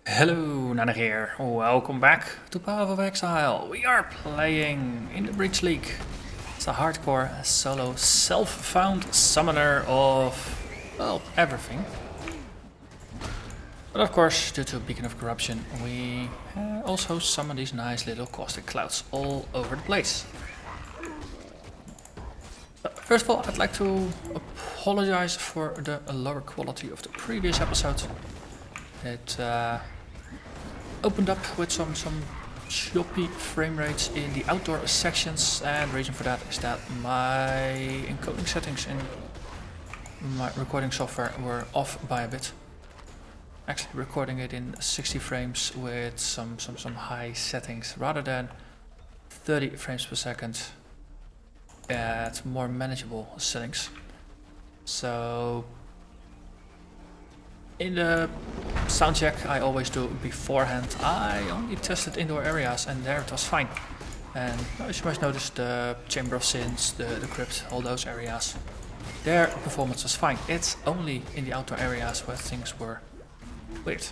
Hello, Narnach here. Welcome back to Path of Exile. We are playing in the Breach League. It's a hardcore solo self-found summoner of, well, everything. But of course, due to Beacon of Corruption, we also summon these nice little caustic clouds all over the place. But first of all, I'd like to apologize for the lower quality of the previous episode. It opened up with some choppy frame rates in the outdoor sections, and the reason for that is that my encoding settings in my recording software were off by a bit. Actually recording it in 60 frames with some high settings rather than 30 frames per second at more manageable settings. So in the sound check I always do beforehand, I only tested indoor areas and there it was fine. And as you might notice, the Chamber of Sins, the Crypt, all those areas, their performance was fine. It's only in the outdoor areas where things were weird.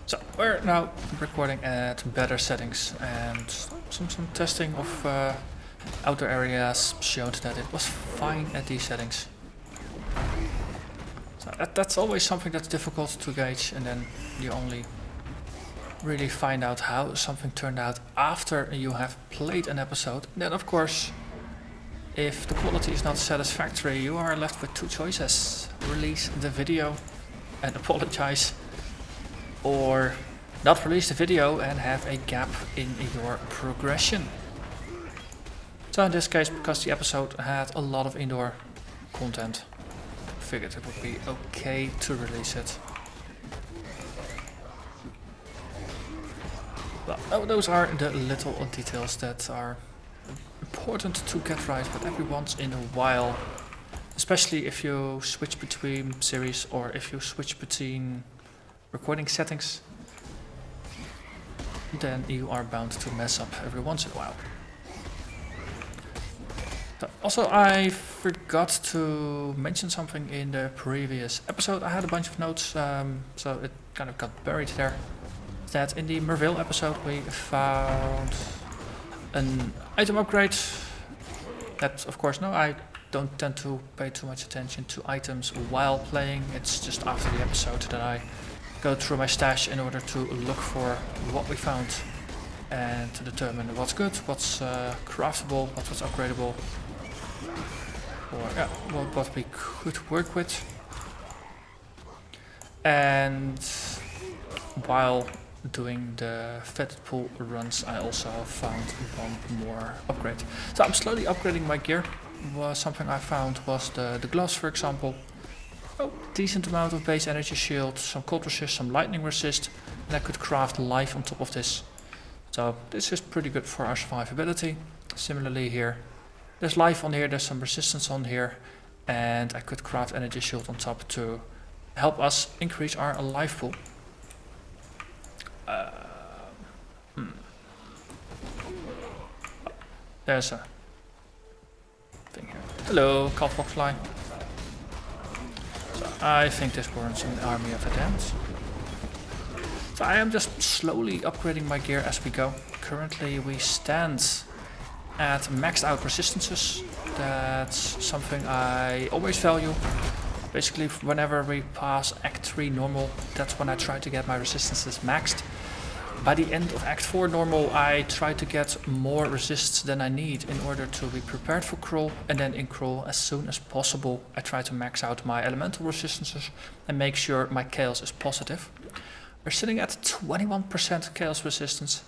So we're now recording at better settings, and some testing of outdoor areas showed that it was fine at these settings. So that's always something that's difficult to gauge, and then you only really find out how something turned out after you have played an episode. And then of course, if the quality is not satisfactory, you are left with two choices: release the video and apologize, or not release the video and have a gap in your progression. So in this case, because the episode had a lot of indoor content, figured it would be okay to release it. Well, those are the little details that are important to get right, but every once in a while, especially if you switch between series or if you switch between recording settings, then you are bound to mess up every once in a while. Also, I forgot to mention something in the previous episode. I had a bunch of notes, so it kind of got buried there. That in the Merville episode we found an item upgrade. That, of course, no, I don't tend to pay too much attention to items while playing. It's just after the episode that I go through my stash in order to look for what we found and to determine what's good, what's craftable, what's upgradable, or what we could work with. And while doing the fetid pool runs, I also found one more upgrade. So I'm slowly upgrading my gear. Something I found was the gloves, for example. Decent amount of base energy shield, some cold resist, some lightning resist, and I could craft life on top of this. So this is pretty good for our survivability. Similarly here, there's life on here, there's some resistance on here, and I could craft energy shield on top to help us increase our life pool. There's a thing here. Hello, Call Foxfly. So I think this warrants an army of attempts. So I am just slowly upgrading my gear as we go. Currently we stand at maxed out resistances. That's something I always value. Basically, whenever we pass Act 3 normal, that's when I try to get my resistances maxed. By the end of Act 4 normal, I try to get more resists than I need in order to be prepared for crawl, and then in crawl, as soon as possible, I try to max out my elemental resistances and make sure my chaos is positive. We're sitting at 21% chaos resistance.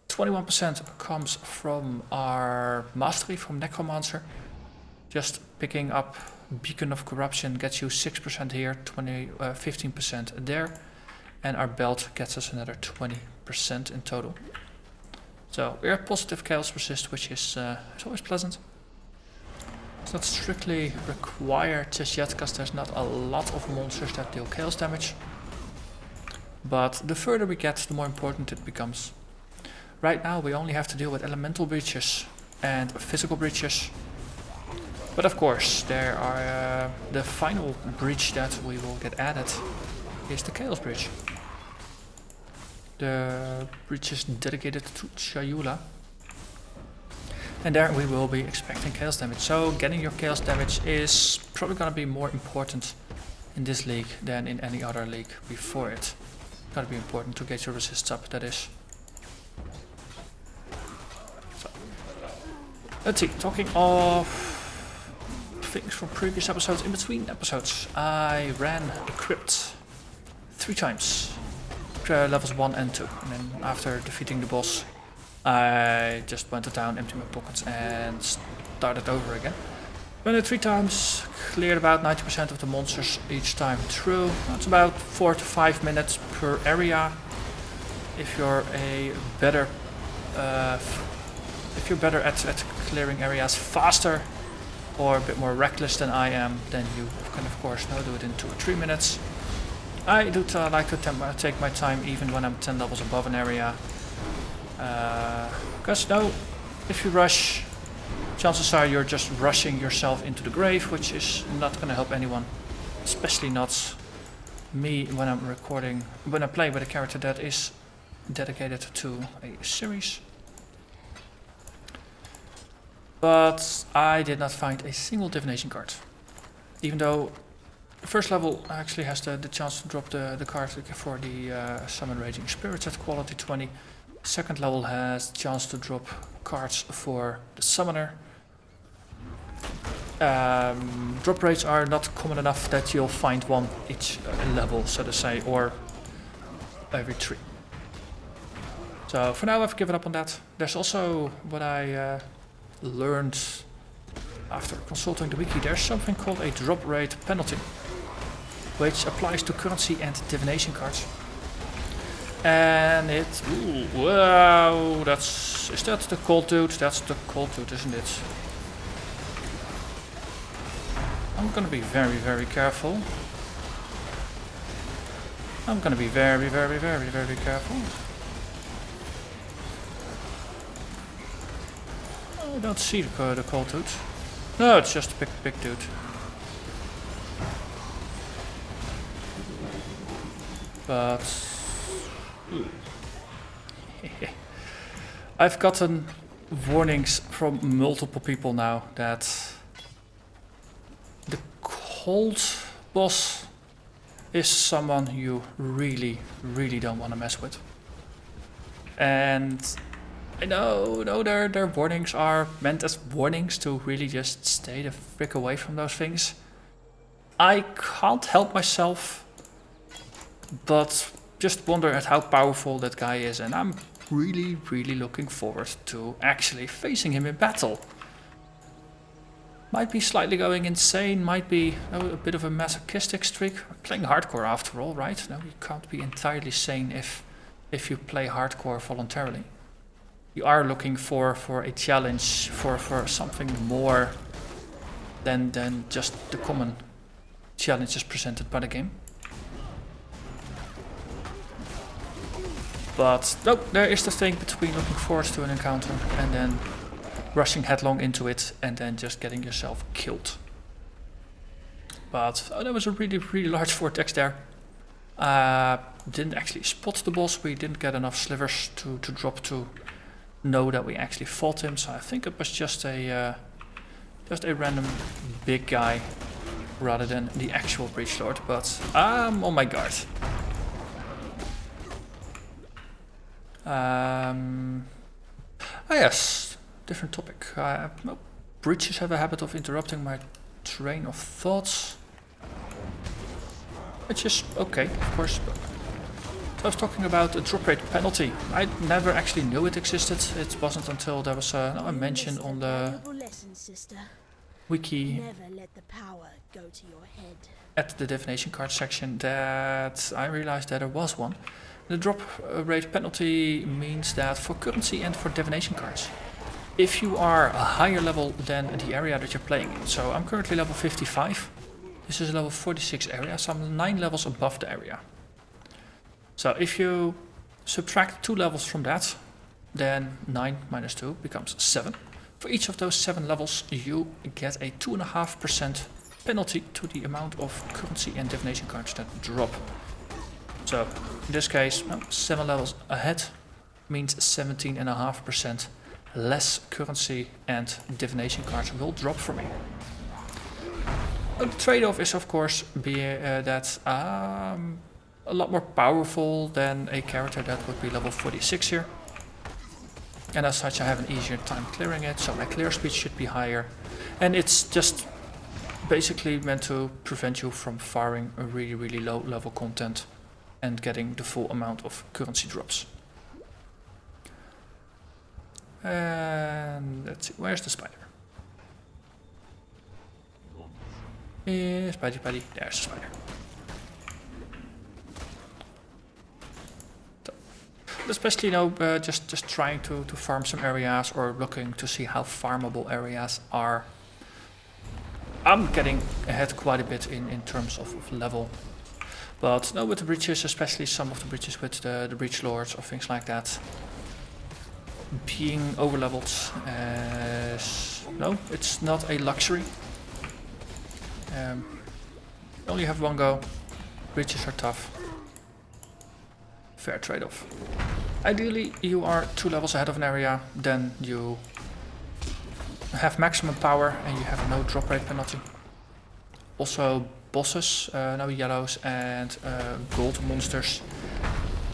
21% comes from our mastery from Necromancer. Just picking up Beacon of Corruption gets you 6% here, 15% there, and our belt gets us another 20% in total. So we're at positive chaos resist, which is always pleasant. It's not strictly required just yet, because there's not a lot of monsters that deal chaos damage. But the further we get, the more important it becomes. Right now we only have to deal with elemental breaches and physical breaches. But of course, there are the final breach that we will get added is the Chaos Bridge. The breach is dedicated to Chayula. And there we will be expecting chaos damage. So getting your chaos damage is probably gonna be more important in this league than in any other league before it. Gotta be important to get your resists up, that is. So, let's see, talking of things from previous episodes, in between episodes, I ran a crypt 3 times. Levels 1 and 2. And then after defeating the boss, I just went to town, emptied my pockets and started over again. Ran it 3 times, cleared about 90% of the monsters each time through. That's about 4 to 5 minutes per area. If you're better at clearing areas faster or a bit more reckless than I am, then you can of course now do it in 2 or 3 minutes. I do like to take my time even when I'm 10 levels above an area. Because if you rush, chances are you're just rushing yourself into the grave, which is not going to help anyone, especially not me when I'm recording, when I play with a character that is dedicated to a series. But I did not find a single divination card, even though the first level actually has the chance to drop the card for the Summon Raging Spirits at quality 20. Second level has the chance to drop cards for the Summoner. Drop rates are not common enough that you'll find one each level, so to say, or every 3. So for now I've given up on that. There's also what I learned after consulting the wiki. There's something called a drop rate penalty, which applies to currency and divination cards. And it, wow, is that the cold dude? That's the cold dude, isn't it? I'm gonna be very, very careful. I'm gonna be very, very, very, very careful. I don't see the cold dude. No, it's just a big dude. But I've gotten warnings from multiple people now that the cold boss is someone you really, really don't want to mess with. And I know their warnings are meant as warnings to really just stay the frick away from those things. I can't help myself but just wonder at how powerful that guy is, and I'm really, really looking forward to actually facing him in battle. Might be slightly going insane, might be a bit of a masochistic streak. I'm playing hardcore after all, right? No, you can't be entirely sane if you play hardcore voluntarily. You are looking for a challenge, for something more than just the common challenges presented by the game. But no, there is the thing between looking forward to an encounter and then rushing headlong into it and then just getting yourself killed. But there was a really, really large vortex there. Didn't actually spot the boss. We didn't get enough slivers to drop to know that we actually fought him. So I think it was just a random big guy rather than the actual Breach Lord. But I'm on my guard. Yes, different topic. Breaches have a habit of interrupting my train of thoughts, which is okay, of course. So I was talking about a drop rate penalty. I never actually knew it existed. It wasn't until there was a mention on the wiki at the divination card section that I realized that there was one. The drop rate penalty means that for currency and for divination cards, if you are a higher level than the area that you're playing in, so I'm currently level 55, this is a level 46 area, so I'm 9 levels above the area. So if you subtract 2 levels from that, then 9 minus 2 becomes 7. For each of those 7 levels you get a 2.5% penalty to the amount of currency and divination cards that drop. So In this case, 7 levels ahead means 17.5% less currency and divination cards will drop for me. The trade-off is of course that a lot more powerful than a character that would be level 46 here. And as such I have an easier time clearing it, so my clear speed should be higher. And it's just basically meant to prevent you from firing a really low level content and getting the full amount of currency drops. And let's see, where's the spider? Spidey, there's the spider. So, especially, you know, just trying to farm some areas or looking to see how farmable areas are. I'm getting ahead quite a bit in terms of level. But no, with the breaches, especially some of the breaches with the breach lords or things like that, being overleveled, no, it's not a luxury. You only have one go, breaches are tough. Fair trade-off. Ideally, you are 2 levels ahead of an area, then you have maximum power and you have no drop rate penalty. Also, bosses, no yellows and gold monsters,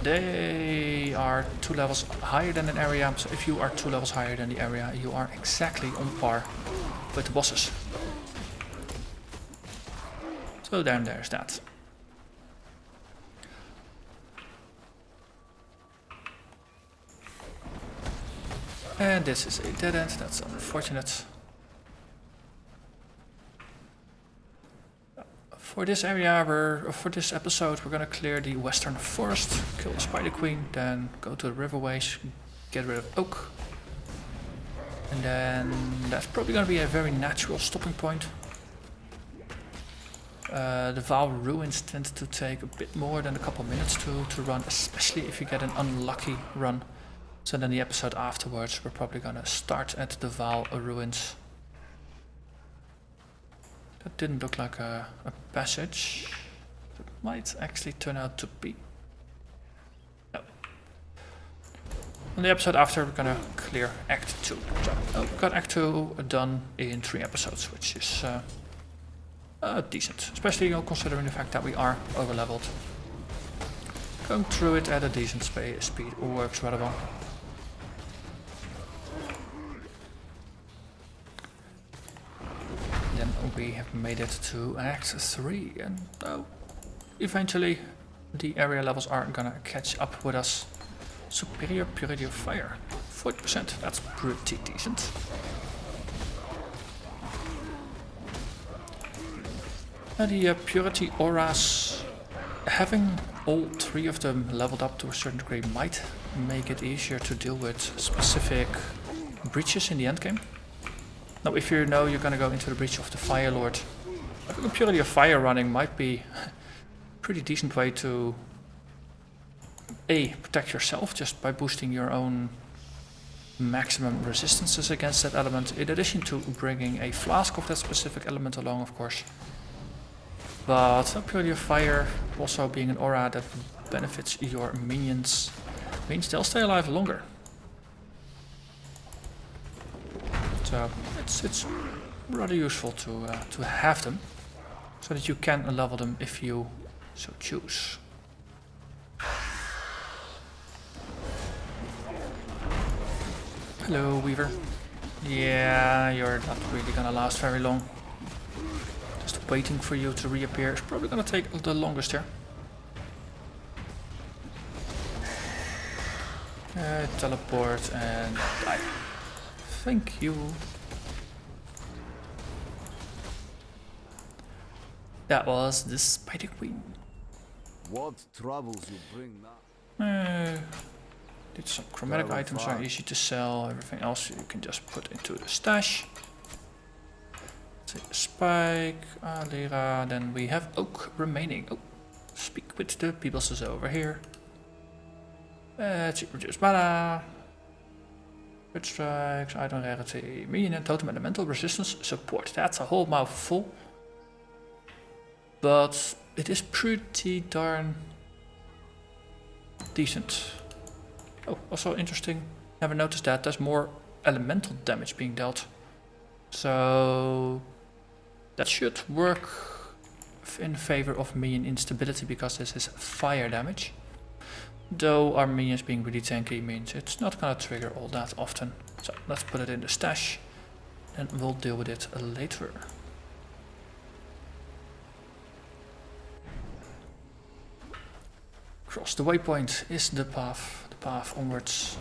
they are 2 levels higher than an area. So if you are 2 levels higher than the area, you are exactly on par with the bosses. So then there's that. And this is a dead end, that's unfortunate. For this area, for this episode, we're gonna clear the western forest, kill the spider queen, then go to the riverways, get rid of oak. And then that's probably gonna be a very natural stopping point. The Val ruins tend to take a bit more than a couple minutes to run, especially if you get an unlucky run. So then the episode afterwards, we're probably gonna start at the Val ruins. That didn't look like a passage. It might actually turn out to be. No. On the episode after, we're gonna clear Act 2. So, we got Act 2 done in 3 episodes, which is decent. Especially, you know, considering the fact that we are overleveled. Going through it at a decent speed works rather well. Then we have made it to Act 3, and eventually the area levels are gonna catch up with us. Superior Purity of Fire, 40%, that's pretty decent. The Purity auras, having all 3 of them leveled up to a certain degree might make it easier to deal with specific breaches in the endgame. Now, if you know you're gonna go into the breach of the Fire Lord, having a Purity of Fire running might be a pretty decent way to protect yourself just by boosting your own maximum resistances against that element, in addition to bringing a flask of that specific element along, of course. But Purity of Fire, also being an aura that benefits your minions, means they'll stay alive longer. So it's rather useful to have them, so that you can level them if you so choose. Hello, Weaver. Yeah, you're not really gonna last very long. Just waiting for you to reappear is probably gonna take the longest here. Teleport and die. Thank you. That was the Spider Queen. What troubles you bring now? Did some chromatic items are easy to sell. Everything else you can just put into the stash. Take a spike, Lira. Then we have oak remaining. Oh, speak with the people over here. Reduce mana. Crit strikes, item rarity, minion and totem elemental resistance support. That's a whole mouthful. But it is pretty darn decent. Oh, also interesting. Never noticed that. There's more elemental damage being dealt. So that should work in favor of minion instability because this is fire damage. Though our minions being really tanky means it's not gonna trigger all that often. So let's put it in the stash and we'll deal with it later. Cross the waypoint is the path onwards.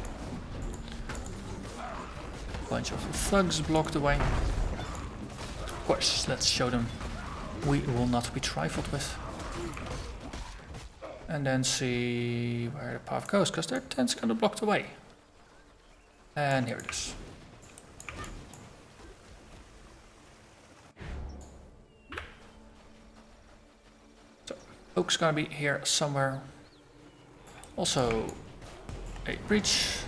Bunch of thugs block the way. Of course, let's show them we will not be trifled with. And then see where the path goes, because their tent's gonna block the way. And here it is. So, Oak's gonna be here somewhere. Also, a breach.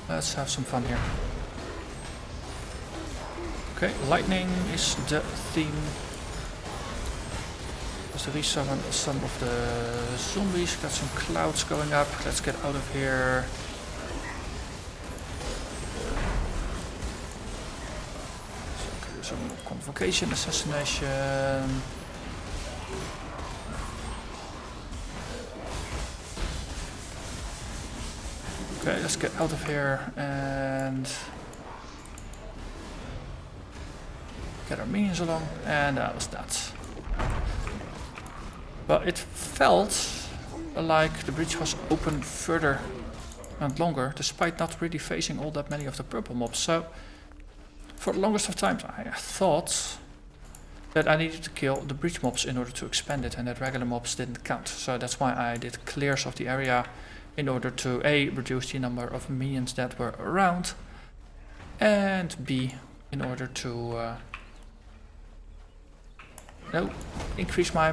Let's have some fun here. Okay, lightning is the theme. Let's resummon some of the zombies. Got some clouds going up. Let's get out of here. So, do some convocation, assassination. Okay, let's get out of here and get our minions along, and that was that. But it felt like the breach was open further and longer, despite not really facing all that many of the purple mobs. So, for the longest of times, I thought that I needed to kill the breach mobs in order to expand it, and that regular mobs didn't count. So that's why I did clears of the area in order to A, reduce the number of minions that were around, and B, in order to increase my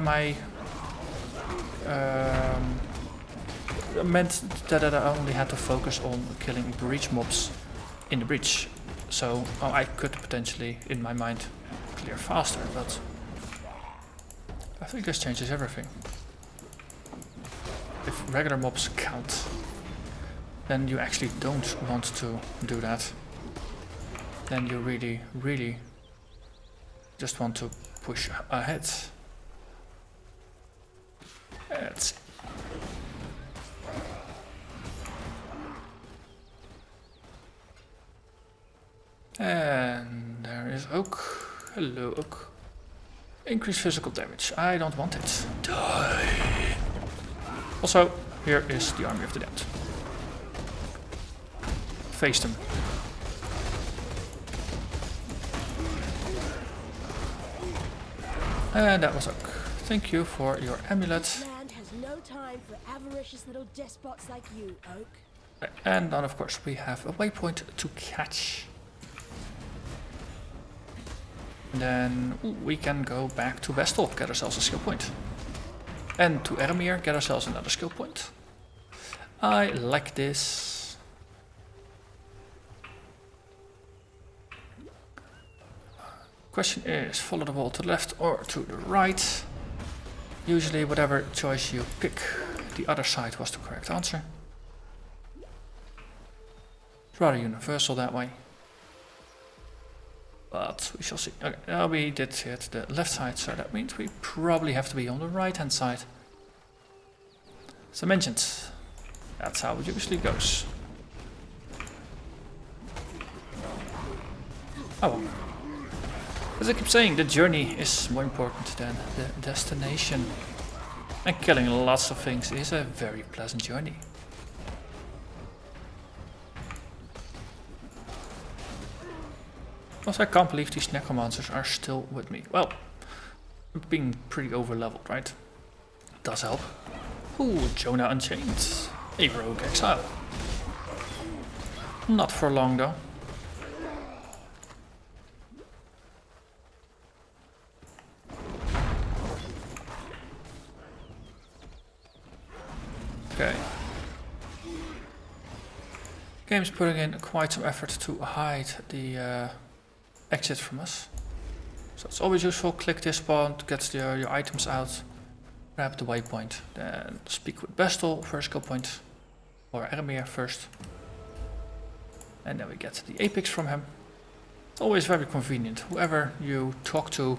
meant that I only had to focus on killing breach mobs in the breach. So I could potentially, in my mind, clear faster, but I think this changes everything. If regular mobs count, then you actually don't want to do that. Then you really, really just want to push ahead. Let's see. And there is Oak. Hello, Oak. Increase physical damage. I don't want it. Die. Also, here is the Army of the Dead. Face them. And that was Oak. Thank you for your amulet. Land has no time for avaricious little despots like you, Oak. And then of course we have a waypoint to catch. And then we can go back to Vestal, get ourselves a skill point. And to Ermir, get ourselves another skill point. I like this. Question is, follow the wall to the left or to the right? Usually whatever choice you pick, the other side was the correct answer. It's rather universal that way. But we shall see. Okay, now we did hit the left side, so that means we probably have to be on the right hand side. As I mentioned, that's how it usually goes. Oh well. As I keep saying, the journey is more important than the destination. And killing lots of things is a very pleasant journey. Also, I can't believe these necromancers are still with me. Well, I'm being pretty over leveled, right? Does help. Ooh, Jonah Unchained. A rogue exile. Not for long though. Okay. Game's putting in quite some effort to hide the exit from us. So it's always useful, click this spawn to get your items out, grab the waypoint, then speak with Bestel for a skill point, or Aramir first. And then we get the apex from him. It's always very convenient. Whoever you talk to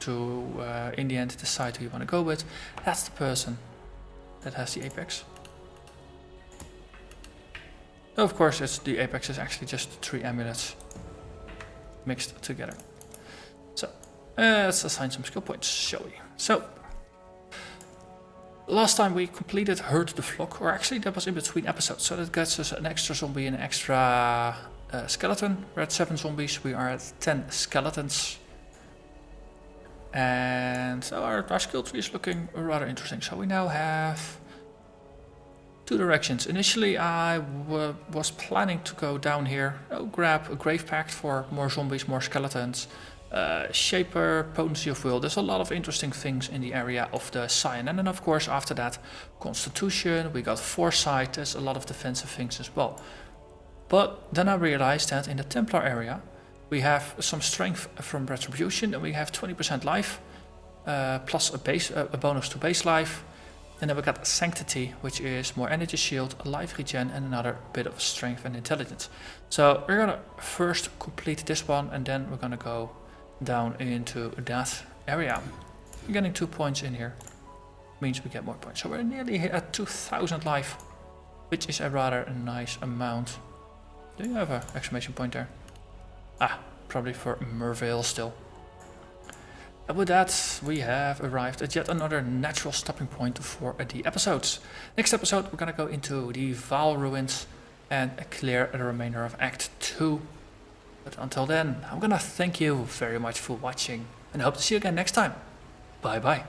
in the end decide who you want to go with, that's the person that has the apex. Of course, the apex is actually just 3 amulets mixed together. So let's assign some skill points, shall we? So last time we completed Herd the Flock, or actually that was in between episodes, so that gets us an extra zombie and an extra skeleton. We're at 7 zombies, we are at 10 skeletons. And so our skill tree is looking rather interesting. So we now have 2 directions. Initially I was planning to go down here, grab a Grave Pact for more zombies, more skeletons, Shaper, Potency of Will. There's a lot of interesting things in the area of the Scion. And then of course after that Constitution, we got Foresight, there's a lot of defensive things as well. But then I realized that in the Templar area we have some strength from Retribution and we have 20% life, plus a bonus to base life. And then we got Sanctity, which is more energy shield, a life regen, and another bit of strength and intelligence. So we're gonna first complete this one, and then we're gonna go down into that area. We're getting 2 points in here, means we get more points. So we're nearly at 2000 life, which is a rather nice amount. Do you have an exclamation point there? Ah, probably for Mervale still. And with that, we have arrived at yet another natural stopping point for the episodes. Next episode, we're gonna go into the Vaal Ruins and clear the remainder of Act 2. But until then, I'm gonna thank you very much for watching and hope to see you again next time. Bye bye.